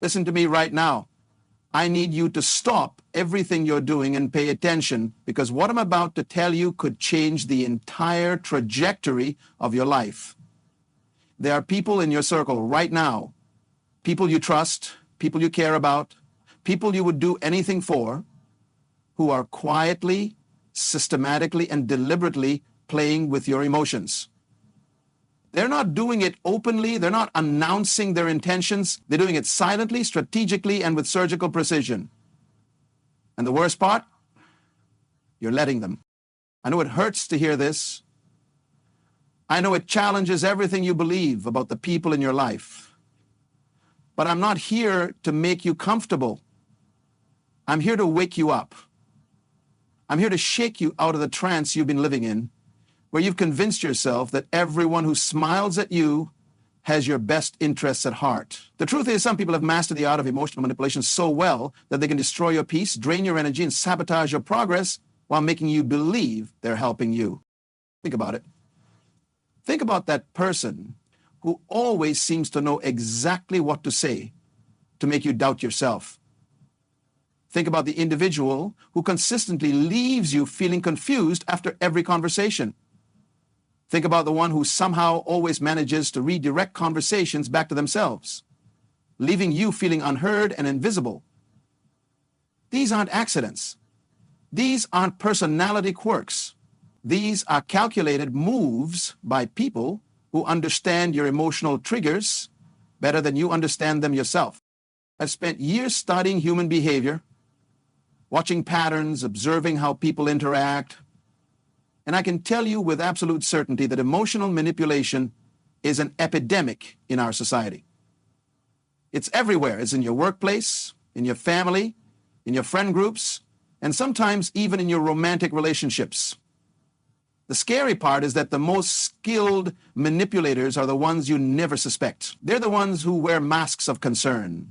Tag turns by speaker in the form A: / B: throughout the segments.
A: Listen to me right now. I need you to stop everything you're doing and pay attention, because what I'm about to tell you could change the entire trajectory of your life. There are people in your circle right now, people you trust, people you care about, people you would do anything for, who are quietly, systematically, and deliberately playing with your emotions. They're not doing it openly. They're not announcing their intentions. They're doing it silently, strategically, and with surgical precision. And the worst part, you're letting them. I know it hurts to hear this. I know it challenges everything you believe about the people in your life. But I'm not here to make you comfortable. I'm here to wake you up. I'm here to shake you out of the trance you've been living in, where you've convinced yourself that everyone who smiles at you has your best interests at heart. The truth is, some people have mastered the art of emotional manipulation so well that they can destroy your peace, drain your energy, and sabotage your progress while making you believe they're helping you. Think about it. Think about that person who always seems to know exactly what to say to make you doubt yourself. Think about the individual who consistently leaves you feeling confused after every conversation. Think about the one who somehow always manages to redirect conversations back to themselves, leaving you feeling unheard and invisible. These aren't accidents. These aren't personality quirks. These are calculated moves by people who understand your emotional triggers better than you understand them yourself. I've spent years studying human behavior, watching patterns, observing how people interact, and I can tell you with absolute certainty that emotional manipulation is an epidemic in our society. It's everywhere. It's in your workplace, in your family, in your friend groups, and sometimes even in your romantic relationships. The scary part is that the most skilled manipulators are the ones you never suspect. They're the ones who wear masks of concern,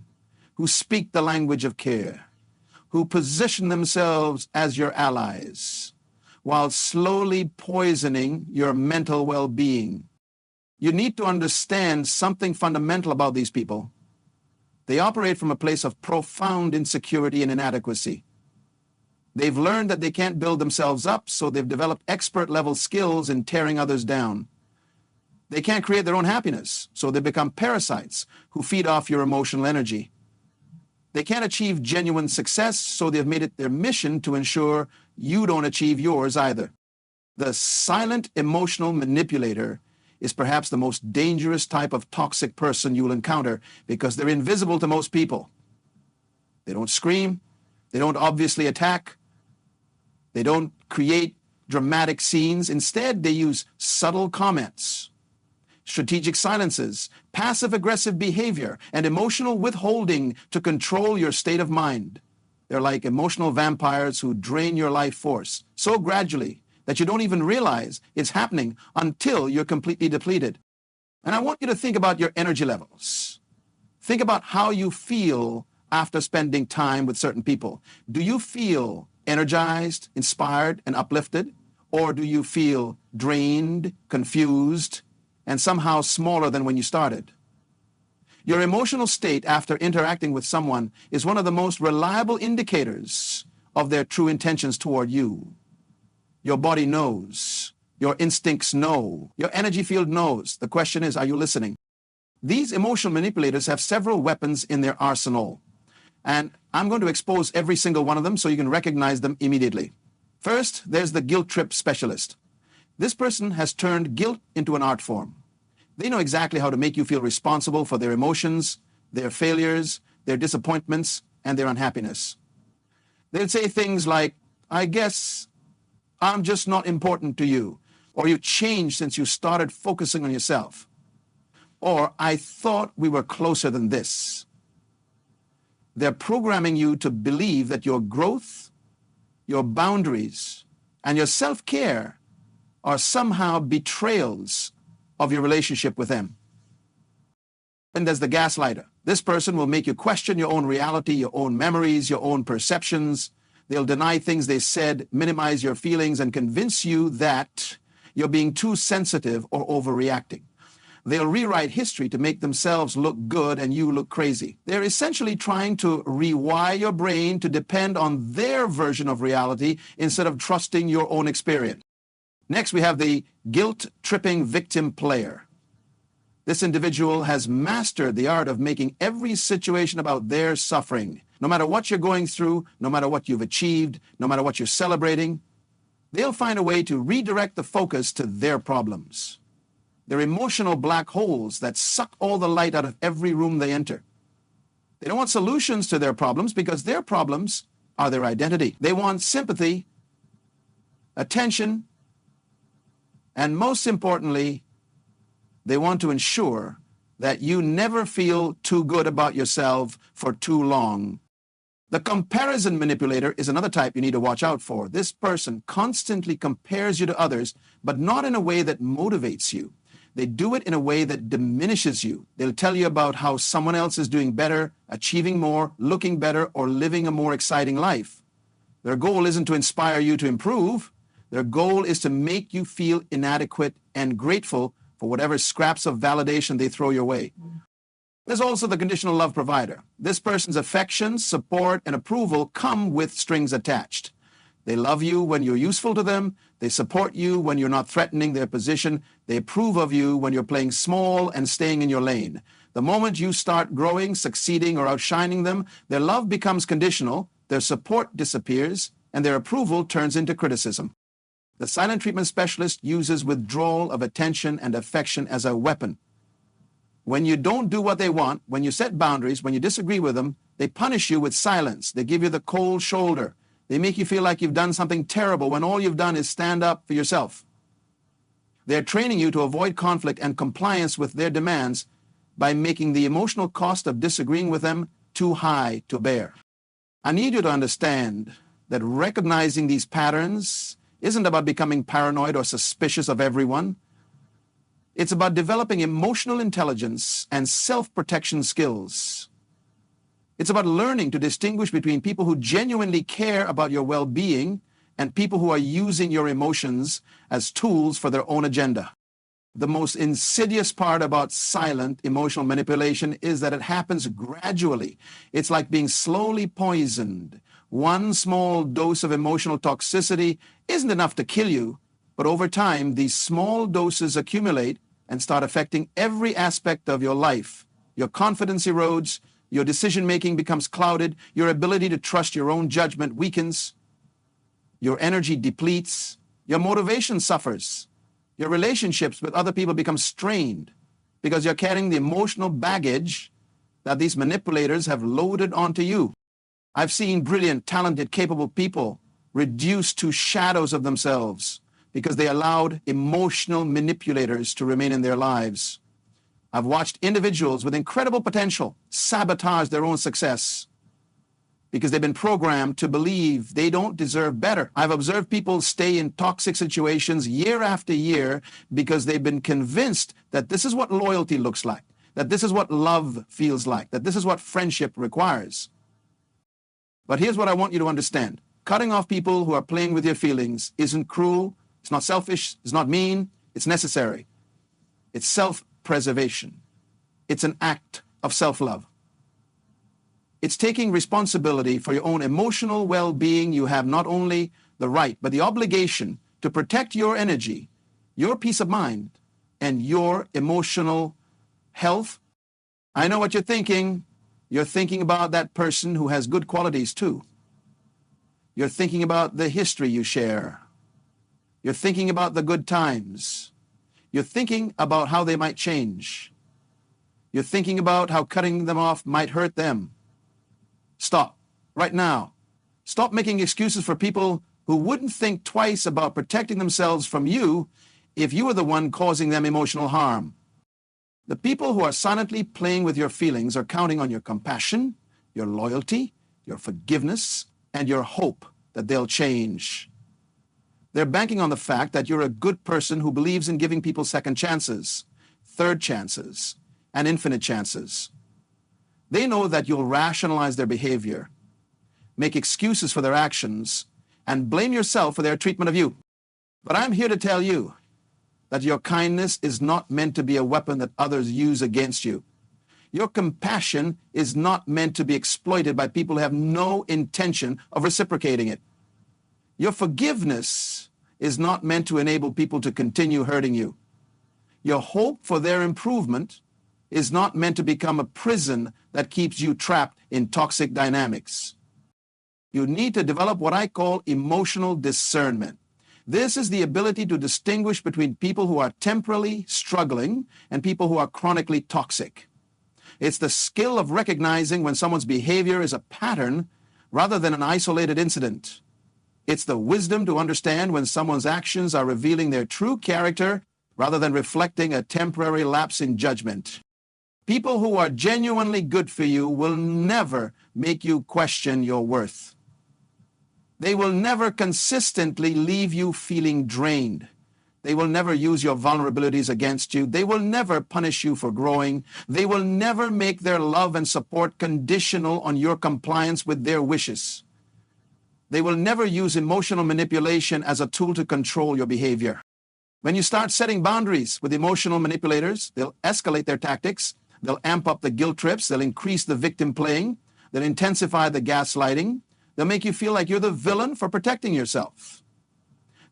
A: who speak the language of care, who position themselves as your allies, while slowly poisoning your mental well-being. You need to understand something fundamental about these people. They operate from a place of profound insecurity and inadequacy. They've learned that they can't build themselves up, so they've developed expert-level skills in tearing others down. They can't create their own happiness, so they become parasites who feed off your emotional energy. They can't achieve genuine success, so they've made it their mission to ensure you don't achieve yours either. The silent emotional manipulator is perhaps the most dangerous type of toxic person you'll encounter because they're invisible to most people. They don't scream. They don't obviously attack. They don't create dramatic scenes. Instead, they use subtle comments, strategic silences, passive-aggressive behavior, and emotional withholding to control your state of mind. They're like emotional vampires who drain your life force so gradually that you don't even realize it's happening until you're completely depleted. And I want you to think about your energy levels. Think about how you feel after spending time with certain people. Do you feel energized, inspired, and uplifted? Or do you feel drained, confused, and somehow smaller than when you started? Your emotional state after interacting with someone is one of the most reliable indicators of their true intentions toward you. Your body knows. Your instincts know. Your energy field knows. The question is, are you listening? These emotional manipulators have several weapons in their arsenal, and I'm going to expose every single one of them so you can recognize them immediately. First, there's the guilt trip specialist. This person has turned guilt into an art form. They know exactly how to make you feel responsible for their emotions, their failures, their disappointments, and their unhappiness. They'll say things like, I guess I'm just not important to you, or you changed since you started focusing on yourself, or I thought we were closer than this. They're programming you to believe that your growth, your boundaries, and your self-care are somehow betrayals of your relationship with them. And there's the gaslighter. This person will make you question your own reality, your own memories, your own perceptions. They'll deny things they said, minimize your feelings, and convince you that you're being too sensitive or overreacting. They'll rewrite history to make themselves look good and you look crazy. They're essentially trying to rewire your brain to depend on their version of reality instead of trusting your own experience. Next, we have the guilt-tripping victim player. This individual has mastered the art of making every situation about their suffering. No matter what you're going through, no matter what you've achieved, no matter what you're celebrating, they'll find a way to redirect the focus to their problems. They're emotional black holes that suck all the light out of every room they enter. They don't want solutions to their problems because their problems are their identity. They want sympathy, attention, and most importantly, they want to ensure that you never feel too good about yourself for too long. The comparison manipulator is another type you need to watch out for. This person constantly compares you to others, but not in a way that motivates you. They do it in a way that diminishes you. They'll tell you about how someone else is doing better, achieving more, looking better, or living a more exciting life. Their goal isn't to inspire you to improve. Their goal is to make you feel inadequate and grateful for whatever scraps of validation they throw your way. There's also the conditional love provider. This person's affection, support, and approval come with strings attached. They love you when you're useful to them. They support you when you're not threatening their position. They approve of you when you're playing small and staying in your lane. The moment you start growing, succeeding, or outshining them, their love becomes conditional, their support disappears, and their approval turns into criticism. The silent treatment specialist uses withdrawal of attention and affection as a weapon. When you don't do what they want, when you set boundaries, when you disagree with them, they punish you with silence. They give you the cold shoulder. They make you feel like you've done something terrible when all you've done is stand up for yourself. They're training you to avoid conflict and compliance with their demands by making the emotional cost of disagreeing with them too high to bear. I need you to understand that recognizing these patterns isn't about becoming paranoid or suspicious of everyone. It's about developing emotional intelligence and self-protection skills. It's about learning to distinguish between people who genuinely care about your well-being and people who are using your emotions as tools for their own agenda. The most insidious part about silent emotional manipulation is that it happens gradually. It's like being slowly poisoned. One small dose of emotional toxicity isn't enough to kill you, but over time, these small doses accumulate and start affecting every aspect of your life. Your confidence erodes, your decision-making becomes clouded, your ability to trust your own judgment weakens, your energy depletes, your motivation suffers, your relationships with other people become strained because you're carrying the emotional baggage that these manipulators have loaded onto you. I've seen brilliant, talented, capable people reduced to shadows of themselves because they allowed emotional manipulators to remain in their lives. I've watched individuals with incredible potential sabotage their own success because they've been programmed to believe they don't deserve better. I've observed people stay in toxic situations year after year because they've been convinced that this is what loyalty looks like, that this is what love feels like, that this is what friendship requires. But here's what I want you to understand. Cutting off people who are playing with your feelings isn't cruel, it's not selfish, it's not mean, it's necessary. It's self-preservation. It's an act of self-love. It's taking responsibility for your own emotional well-being. You have not only the right, but the obligation to protect your energy, your peace of mind, and your emotional health. I know what you're thinking. You're thinking about that person who has good qualities too. You're thinking about the history you share. You're thinking about the good times. You're thinking about how they might change. You're thinking about how cutting them off might hurt them. Stop, right now. Stop making excuses for people who wouldn't think twice about protecting themselves from you if you were the one causing them emotional harm. The people who are silently playing with your feelings are counting on your compassion, your loyalty, your forgiveness, and your hope that they'll change. They're banking on the fact that you're a good person who believes in giving people second chances, third chances, and infinite chances. They know that you'll rationalize their behavior, make excuses for their actions, and blame yourself for their treatment of you. But I'm here to tell you that your kindness is not meant to be a weapon that others use against you. Your compassion is not meant to be exploited by people who have no intention of reciprocating it. Your forgiveness is not meant to enable people to continue hurting you. Your hope for their improvement is not meant to become a prison that keeps you trapped in toxic dynamics. You need to develop what I call emotional discernment. This is the ability to distinguish between people who are temporarily struggling and people who are chronically toxic. It's the skill of recognizing when someone's behavior is a pattern rather than an isolated incident. It's the wisdom to understand when someone's actions are revealing their true character rather than reflecting a temporary lapse in judgment. People who are genuinely good for you will never make you question your worth. They will never consistently leave you feeling drained. They will never use your vulnerabilities against you. They will never punish you for growing. They will never make their love and support conditional on your compliance with their wishes. They will never use emotional manipulation as a tool to control your behavior. When you start setting boundaries with emotional manipulators, they'll escalate their tactics. They'll amp up the guilt trips. They'll increase the victim playing. They'll intensify the gaslighting. They'll make you feel like you're the villain for protecting yourself.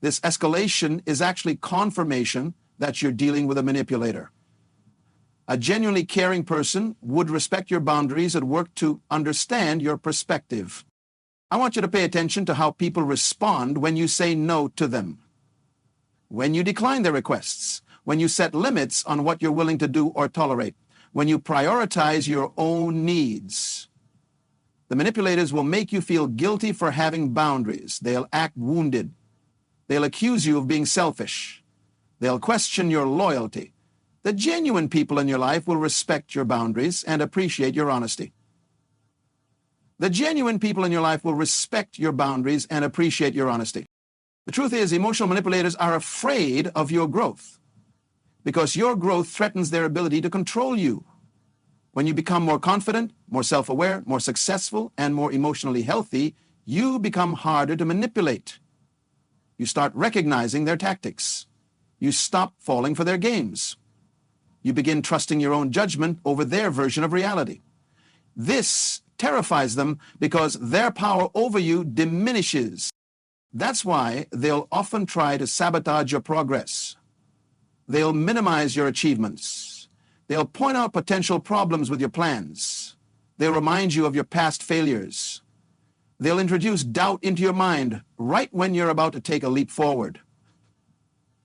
A: This escalation is actually confirmation that you're dealing with a manipulator. A genuinely caring person would respect your boundaries and work to understand your perspective. I want you to pay attention to how people respond when you say no to them, when you decline their requests, when you set limits on what you're willing to do or tolerate, when you prioritize your own needs. The manipulators will make you feel guilty for having boundaries. They'll act wounded. They'll accuse you of being selfish. They'll question your loyalty. The genuine people in your life will respect your boundaries and appreciate your honesty. The genuine people in your life will respect your boundaries and appreciate your honesty. The truth is, emotional manipulators are afraid of your growth because your growth threatens their ability to control you. When you become more confident, more self-aware, more successful, and more emotionally healthy, you become harder to manipulate. You start recognizing their tactics. You stop falling for their games. You begin trusting your own judgment over their version of reality. This terrifies them because their power over you diminishes. That's why they'll often try to sabotage your progress. They'll minimize your achievements. They'll point out potential problems with your plans. They'll remind you of your past failures. They'll introduce doubt into your mind right when you're about to take a leap forward.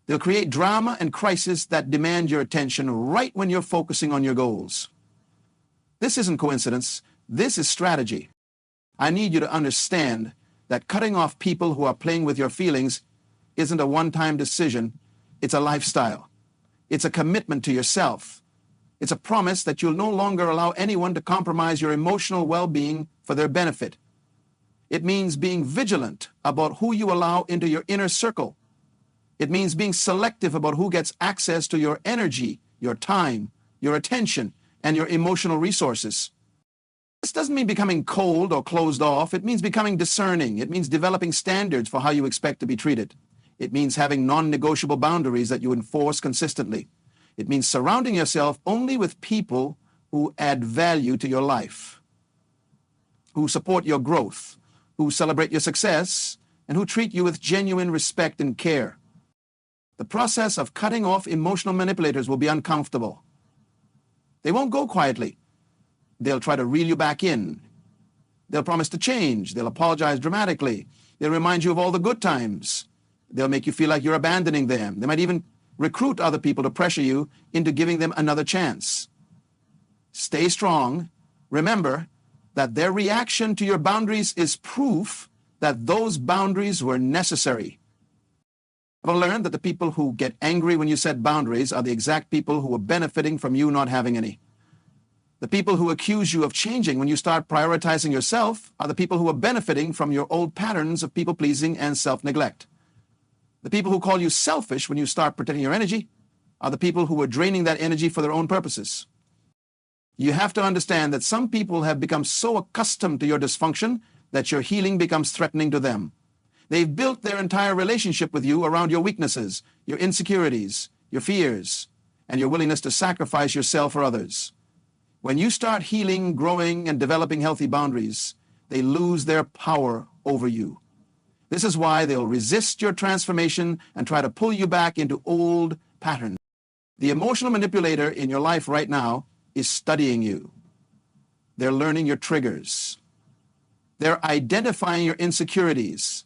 A: They'll create drama and crisis that demand your attention right when you're focusing on your goals. This isn't coincidence. This is strategy. I need you to understand that cutting off people who are playing with your feelings isn't a one-time decision. It's a lifestyle. It's a commitment to yourself. It's a promise that you'll no longer allow anyone to compromise your emotional well-being for their benefit. It means being vigilant about who you allow into your inner circle. It means being selective about who gets access to your energy, your time, your attention, and your emotional resources. This doesn't mean becoming cold or closed off. It means becoming discerning. It means developing standards for how you expect to be treated. It means having non-negotiable boundaries that you enforce consistently. It means surrounding yourself only with people who add value to your life, who support your growth, who celebrate your success, and who treat you with genuine respect and care. The process of cutting off emotional manipulators will be uncomfortable. They won't go quietly. They'll try to reel you back in. They'll promise to change. They'll apologize dramatically. They'll remind you of all the good times. They'll make you feel like you're abandoning them. They might even recruit other people to pressure you into giving them another chance. Stay strong. Remember that their reaction to your boundaries is proof that those boundaries were necessary. I've learned that the people who get angry when you set boundaries are the exact people who are benefiting from you not having any. The people who accuse you of changing when you start prioritizing yourself are the people who are benefiting from your old patterns of people-pleasing and self-neglect. The people who call you selfish when you start protecting your energy are the people who are draining that energy for their own purposes. You have to understand that some people have become so accustomed to your dysfunction that your healing becomes threatening to them. They've built their entire relationship with you around your weaknesses, your insecurities, your fears, and your willingness to sacrifice yourself for others. When you start healing, growing, and developing healthy boundaries, they lose their power over you. This is why they'll resist your transformation and try to pull you back into old patterns. The emotional manipulator in your life right now is studying you. They're learning your triggers. They're identifying your insecurities.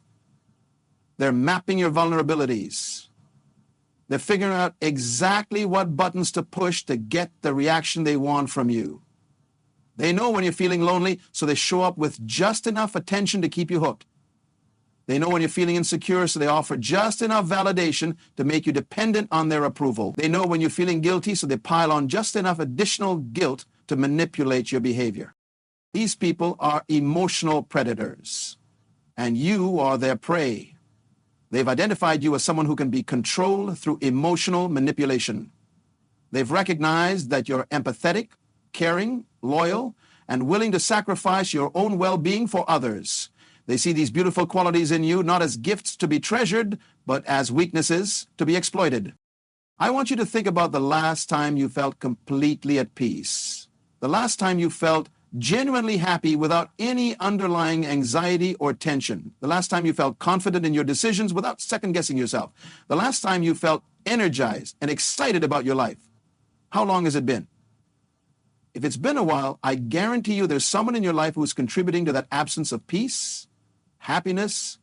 A: They're mapping your vulnerabilities. They're figuring out exactly what buttons to push to get the reaction they want from you. They know when you're feeling lonely, so they show up with just enough attention to keep you hooked. They know when you're feeling insecure, so they offer just enough validation to make you dependent on their approval. They know when you're feeling guilty, so they pile on just enough additional guilt to manipulate your behavior. These people are emotional predators, and you are their prey. They've identified you as someone who can be controlled through emotional manipulation. They've recognized that you're empathetic, caring, loyal, and willing to sacrifice your own well-being for others. They see these beautiful qualities in you not as gifts to be treasured, but as weaknesses to be exploited. I want you to think about the last time you felt completely at peace. The last time you felt genuinely happy without any underlying anxiety or tension. The last time you felt confident in your decisions without second-guessing yourself. The last time you felt energized and excited about your life. How long has it been? If it's been a while, I guarantee you there's someone in your life who's contributing to that absence of peace, happiness,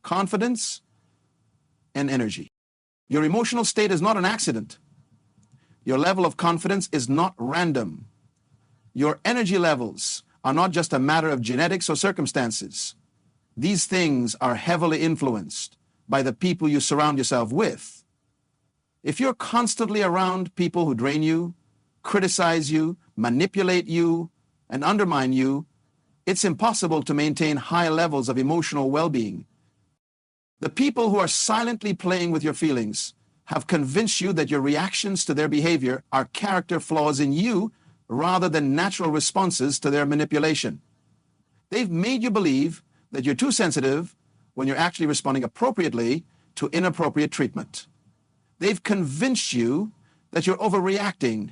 A: confidence, and energy. Your emotional state is not an accident. Your level of confidence is not random. Your energy levels are not just a matter of genetics or circumstances. These things are heavily influenced by the people you surround yourself with. If you're constantly around people who drain you, criticize you, manipulate you, and undermine you, it's impossible to maintain high levels of emotional well-being. The people who are silently playing with your feelings have convinced you that your reactions to their behavior are character flaws in you rather than natural responses to their manipulation. They've made you believe that you're too sensitive when you're actually responding appropriately to inappropriate treatment. They've convinced you that you're overreacting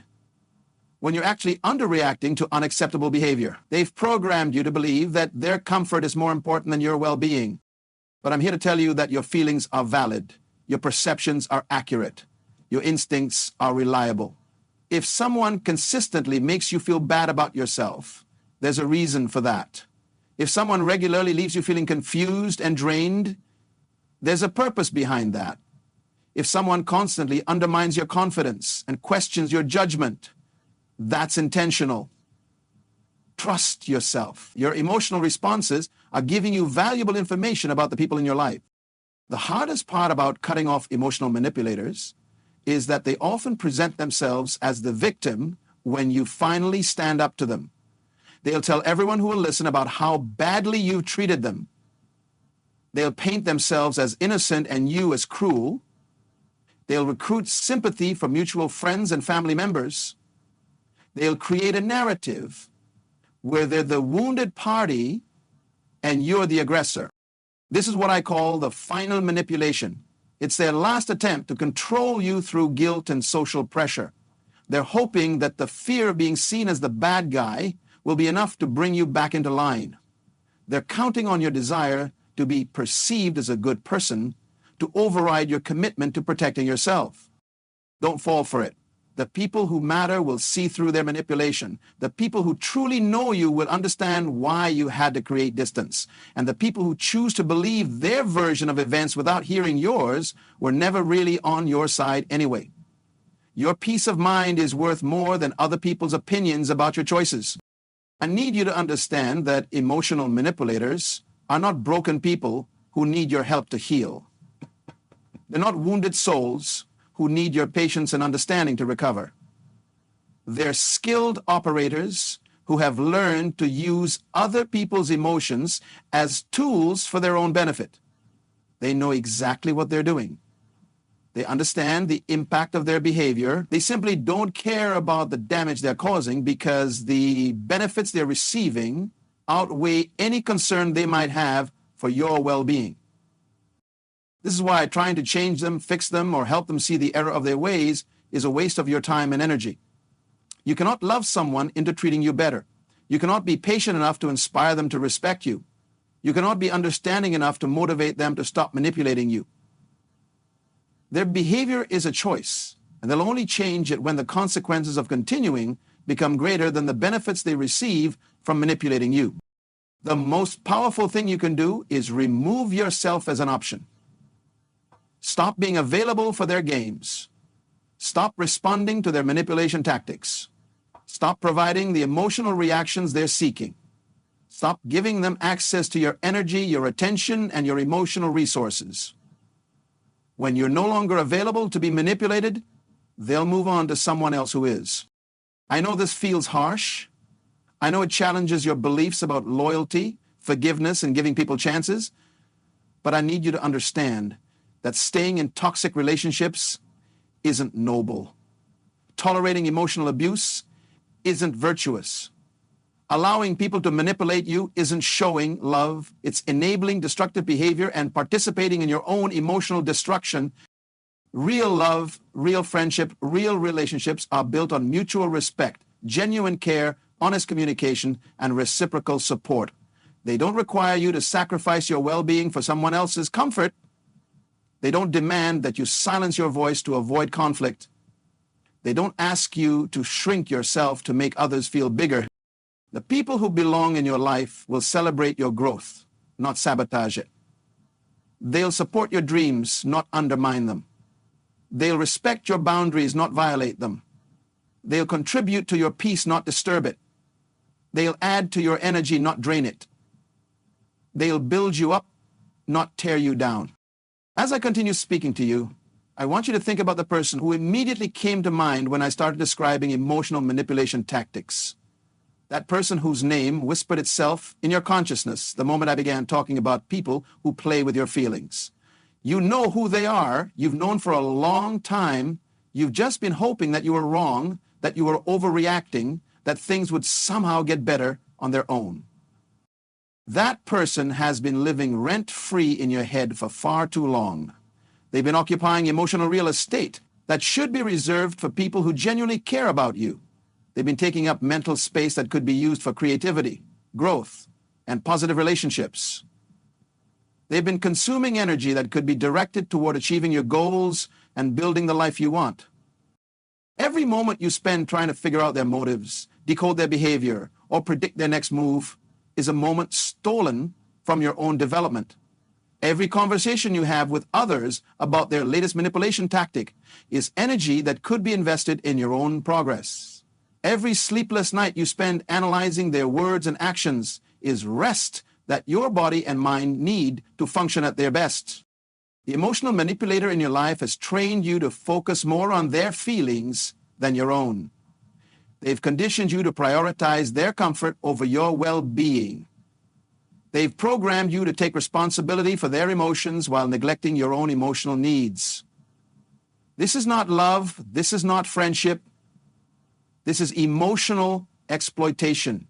A: when you're actually underreacting to unacceptable behavior. They've programmed you to believe that their comfort is more important than your well-being. But I'm here to tell you that your feelings are valid, your perceptions are accurate, your instincts are reliable. If someone consistently makes you feel bad about yourself, there's a reason for that. If someone regularly leaves you feeling confused and drained, there's a purpose behind that. If someone constantly undermines your confidence and questions your judgment, that's intentional. Trust yourself. Your emotional responses are giving you valuable information about the people in your life. The hardest part about cutting off emotional manipulators is that they often present themselves as the victim when you finally stand up to them. They'll tell everyone who will listen about how badly you've treated them. They'll paint themselves as innocent and you as cruel. They'll recruit sympathy from mutual friends and family members. They'll create a narrative where they're the wounded party and you're the aggressor. This is what I call the final manipulation. It's their last attempt to control you through guilt and social pressure. They're hoping that the fear of being seen as the bad guy will be enough to bring you back into line. They're counting on your desire to be perceived as a good person to override your commitment to protecting yourself. Don't fall for it. The people who matter will see through their manipulation. The people who truly know you will understand why you had to create distance. And the people who choose to believe their version of events without hearing yours were never really on your side anyway. Your peace of mind is worth more than other people's opinions about your choices. I need you to understand that emotional manipulators are not broken people who need your help to heal. They're not wounded souls who need your patience and understanding to recover. They're skilled operators who have learned to use other people's emotions as tools for their own benefit. They know exactly what they're doing. They understand the impact of their behavior. They simply don't care about the damage they're causing because the benefits they're receiving outweigh any concern they might have for your well-being. This is why trying to change them, fix them, or help them see the error of their ways is a waste of your time and energy. You cannot love someone into treating you better. You cannot be patient enough to inspire them to respect you. You cannot be understanding enough to motivate them to stop manipulating you. Their behavior is a choice, and they'll only change it when the consequences of continuing become greater than the benefits they receive from manipulating you. The most powerful thing you can do is remove yourself as an option. Stop being available for their games. Stop responding to their manipulation tactics. Stop providing the emotional reactions they're seeking. Stop giving them access to your energy, your attention, and your emotional resources. When you're no longer available to be manipulated, they'll move on to someone else who is. I know this feels harsh. I know it challenges your beliefs about loyalty, forgiveness, and giving people chances, but I need you to understand that staying in toxic relationships isn't noble. Tolerating emotional abuse isn't virtuous. Allowing people to manipulate you isn't showing love. It's enabling destructive behavior and participating in your own emotional destruction. Real love, real friendship, real relationships are built on mutual respect, genuine care, honest communication, and reciprocal support. They don't require you to sacrifice your well-being for someone else's comfort. They don't demand that you silence your voice to avoid conflict. They don't ask you to shrink yourself to make others feel bigger. The people who belong in your life will celebrate your growth, not sabotage it. They'll support your dreams, not undermine them. They'll respect your boundaries, not violate them. They'll contribute to your peace, not disturb it. They'll add to your energy, not drain it. They'll build you up, not tear you down. As I continue speaking to you, I want you to think about the person who immediately came to mind when I started describing emotional manipulation tactics. That person whose name whispered itself in your consciousness the moment I began talking about people who play with your feelings. You know who they are. You've known for a long time. You've just been hoping that you were wrong, that you were overreacting, that things would somehow get better on their own. That person has been living rent-free in your head for far too long. They've been occupying emotional real estate that should be reserved for people who genuinely care about you. They've been taking up mental space that could be used for creativity, growth, and positive relationships. They've been consuming energy that could be directed toward achieving your goals and building the life you want. Every moment you spend trying to figure out their motives, decode their behavior, or predict their next move is a moment stolen from your own development. Every conversation you have with others about their latest manipulation tactic is energy that could be invested in your own progress. Every sleepless night you spend analyzing their words and actions is rest that your body and mind need to function at their best. The emotional manipulator in your life has trained you to focus more on their feelings than your own. They've conditioned you to prioritize their comfort over your well-being. They've programmed you to take responsibility for their emotions while neglecting your own emotional needs. This is not love. This is not friendship. This is emotional exploitation.